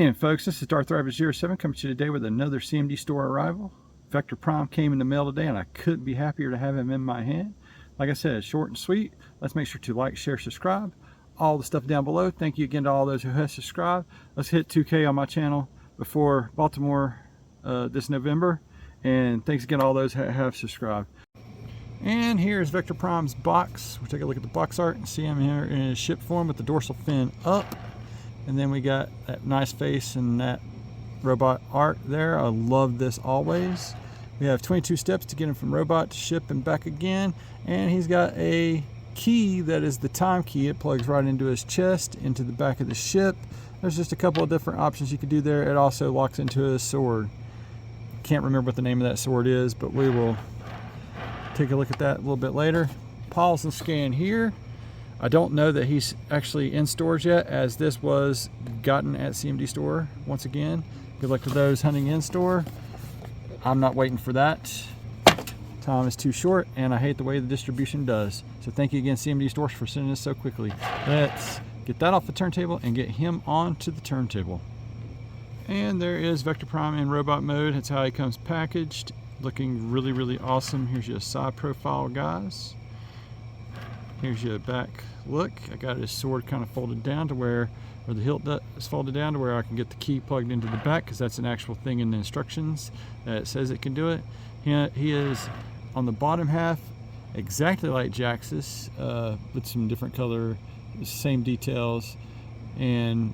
And folks, this is Darth Rabbit 07 coming to you today with another CMD store arrival. Vector Prime came in the mail today and I couldn't be happier to have him in my hand. Like I said, short and sweet. Let's make sure to like, share, subscribe. All the stuff down below. Thank you again to all those who have subscribed. Let's hit 2K on my channel before Baltimore this November. And thanks again to all those who have subscribed. And here's Vector Prime's box. We'll take a look at the box art and see him here in his ship form with the dorsal fin up. And then we got that nice face and that robot art there. I love this always. We have 22 steps to get him from robot to ship and back again. And he's got a key that is the time key. It plugs right into his chest, into the back of the ship. There's just a couple of different options you could do there. It also locks into his sword. Can't remember what the name of that sword is, but we will take a look at that a little bit later. Pause and scan here. I don't know that he's actually in stores yet, as this was gotten at CMD store once again. Good luck to those hunting in store. I'm not waiting for that. Time is too short and I hate the way the distribution does. So thank you again, CMD stores, for sending this so quickly. Let's get that off the turntable and get him onto the turntable. And there is Vector Prime in robot mode. That's how he comes packaged. Looking really, really awesome. Here's your side profile, guys. Here's your back look. I got his sword kind of folded down to where, or the hilt is folded down to where I can get the key plugged into the back, because that's an actual thing in the instructions that it says it can do it. He is on the bottom half exactly like Jaxus, with some different color, same details, and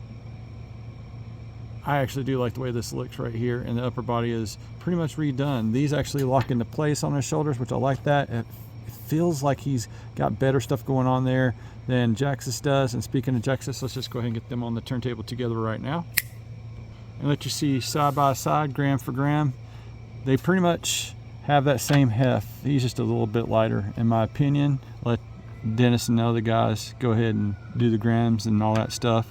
I actually do like the way this looks right here. And the upper body is pretty much redone. These actually lock into place on his shoulders, which I like that. It feels like he's got better stuff going on there than Jaxus does. And speaking of Jaxus, let's just go ahead and get them on the turntable together right now and let you see side by side, gram for gram. They pretty much have that same heft. He's just a little bit lighter in my opinion. Let Dennis and the other guys go ahead and do the grams and all that stuff.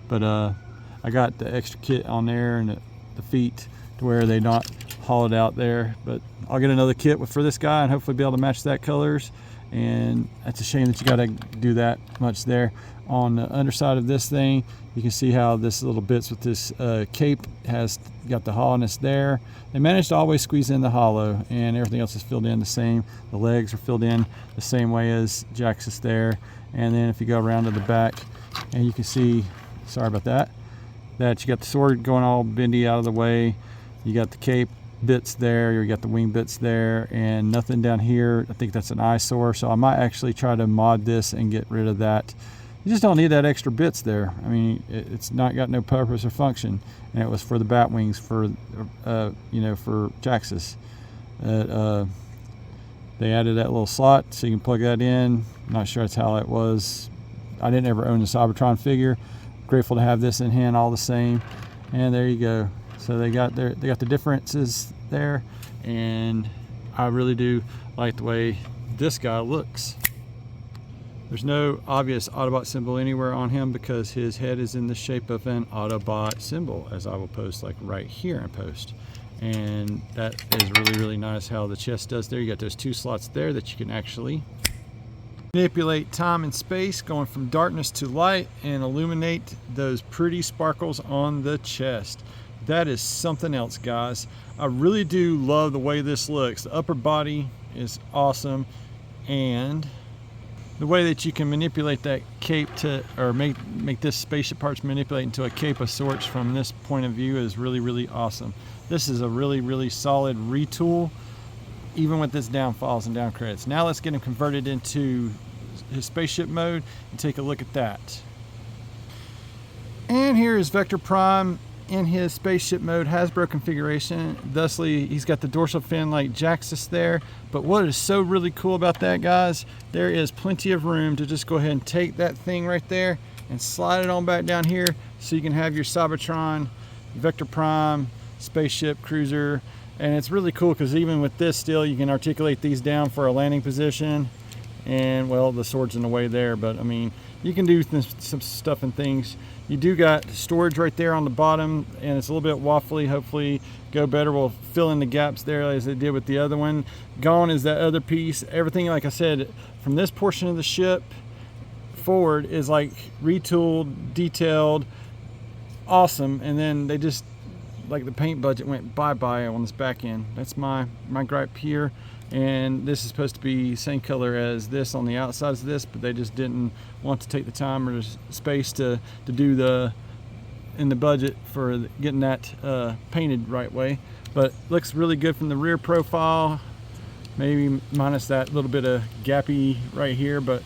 But I got the extra kit on there and the feet to where they're not hollowed out there, but I'll get another kit for this guy and hopefully be able to match that colors. And that's a shame that you got to do that much there. On the underside of this thing, you can see how this little bits with this cape has got the hollowness there. They managed to always squeeze in the hollow, and everything else is filled in the same. The legs are filled in the same way as Jaxus there. And then if you go around to the back, and you can see, sorry about that, you got the sword going all bendy out of the way. You got the cape bits there, you got the wing bits there, and nothing down here. I think that's an eyesore, so I might actually try to mod this and get rid of that. You just don't need that extra bits there. I mean, it's not got no purpose or function, and it was for the bat wings for for Jaxus. They added that little slot so you can plug that in. I'm not sure that's how that was. I didn't ever own the Cybertron figure. Grateful to have this in hand all the same. And there you go. So they got the differences there, and I really do like the way this guy looks. There's no obvious Autobot symbol anywhere on him because his head is in the shape of an Autobot symbol, as I will post like right here in post. And that is really, really nice how the chest does there. You got those two slots there that you can actually manipulate time and space, going from darkness to light, and illuminate those pretty sparkles on the chest. That is something else, guys. I really do love the way this looks. The upper body is awesome, and the way that you can manipulate that cape to, or make this spaceship parts manipulate into a cape of sorts from this point of view is really, really awesome. This is a really, really solid retool, even with its downfalls and down credits. Now let's get him converted into his spaceship mode and take a look at that. And here is Vector Prime in his spaceship mode Hasbro configuration. Thusly, he's got the dorsal fin like Jaxus there. But what is so really cool about that, guys, there is plenty of room to just go ahead and take that thing right there and slide it on back down here so you can have your Cybertron, Vector Prime, spaceship, cruiser. And it's really cool because even with this still, you can articulate these down for a landing position. And well, the sword's in the way there, but I mean, you can do some stuff and things. You do got storage right there on the bottom, and it's a little bit waffly. Hopefully go better. We'll fill in the gaps there as it did with the other one. Gone is that other piece. Everything, like I said, from this portion of the ship forward is like retooled, detailed, awesome, and then they just, like, the paint budget went bye-bye on this back end. That's my gripe here. And this is supposed to be same color as this on the outsides of this, but they just didn't want to take the time or the space to do in the budget for getting that painted right way. But looks really good from the rear profile, maybe minus that little bit of gappy right here, but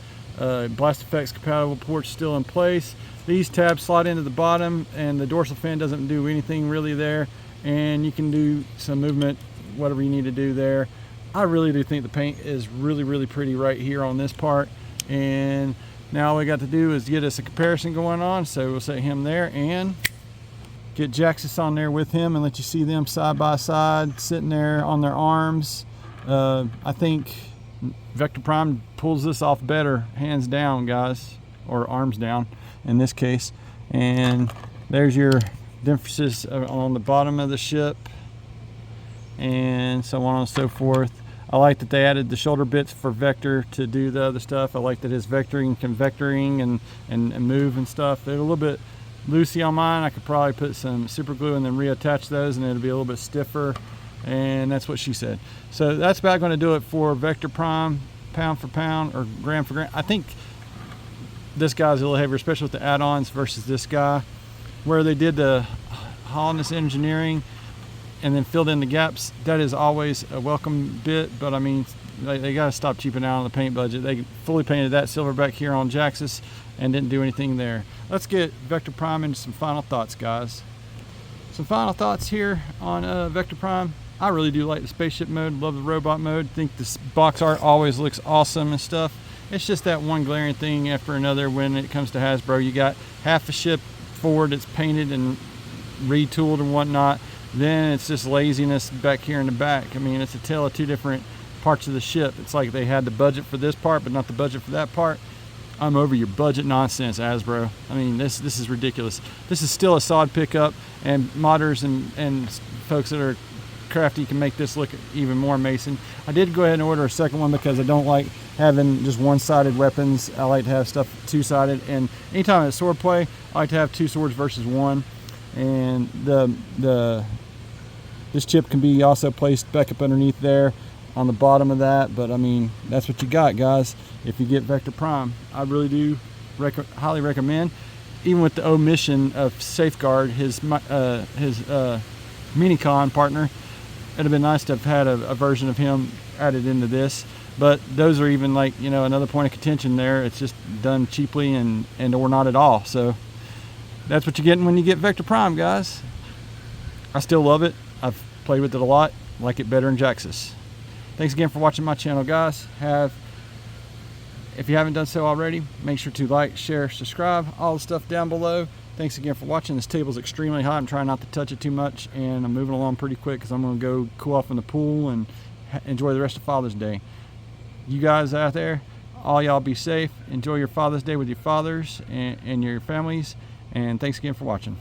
blast effects compatible ports still in place. These tabs slide into the bottom, and the dorsal fin doesn't do anything really there, and you can do some movement, whatever you need to do there. I really do think the paint is really pretty right here on this part, and now all we got to do is get us a comparison going on. So we'll set him there and get Jaxus on there with him and let you see them side by side sitting there on their arms. I think Vector Prime pulls this off better, hands down, guys, or arms down in this case. And there's your differences on the bottom of the ship and so on and so forth. I like that they added the shoulder bits for Vector to do the other stuff. I like that his vectoring can vectoring and move and stuff. They're a little bit loosey on mine. I could probably put some super glue and then reattach those, and it'll be a little bit stiffer, and that's what she said. So that's about going to do it for Vector Prime, pound for pound or gram for gram. I think this guy's a little heavier, especially with the add-ons versus this guy, where they did the hollowness engineering and then filled in the gaps. That is always a welcome bit, but I mean, they got to stop cheaping out on the paint budget. They fully painted that silverback here on Jaxus and didn't do anything there. Let's get Vector Prime into some final thoughts, guys. Some final thoughts here on Vector Prime. I really do like the spaceship mode, love the robot mode. Think this box art always looks awesome and stuff. It's just that one glaring thing after another when it comes to Hasbro. You got half a ship forward that's painted and retooled and whatnot. Then it's just laziness back here in the back. I mean, it's a tale of two different parts of the ship. It's like they had the budget for this part, but not the budget for that part. I'm over your budget nonsense, Hasbro. I mean, this is ridiculous. This is still a solid pickup, and modders and folks that are crafty can make this look even more amazing. I did go ahead and order a second one because I don't like having just one-sided weapons. I like to have stuff two-sided, and anytime it's sword play, I like to have two swords versus one. And this chip can be also placed back up underneath there on the bottom of that, but I mean, that's what you got, guys, if you get Vector Prime. I really do highly recommend, even with the omission of Safeguard, his Minicon partner. It'd have been nice to have had a version of him added into this, but those are even, like, you know, another point of contention there. It's just done cheaply and or not at all. So that's what you're getting when you get Vector Prime, guys. I still love it. I've played with it a lot. Like it better than Jaxus. Thanks again for watching my channel, guys. If you haven't done so already, make sure to like, share, subscribe, all the stuff down below. Thanks again for watching. This table's extremely hot. I'm trying not to touch it too much, and I'm moving along pretty quick because I'm going to go cool off in the pool and enjoy the rest of Father's Day. You guys out there, all y'all be safe. Enjoy your Father's Day with your fathers and your families. And thanks again for watching.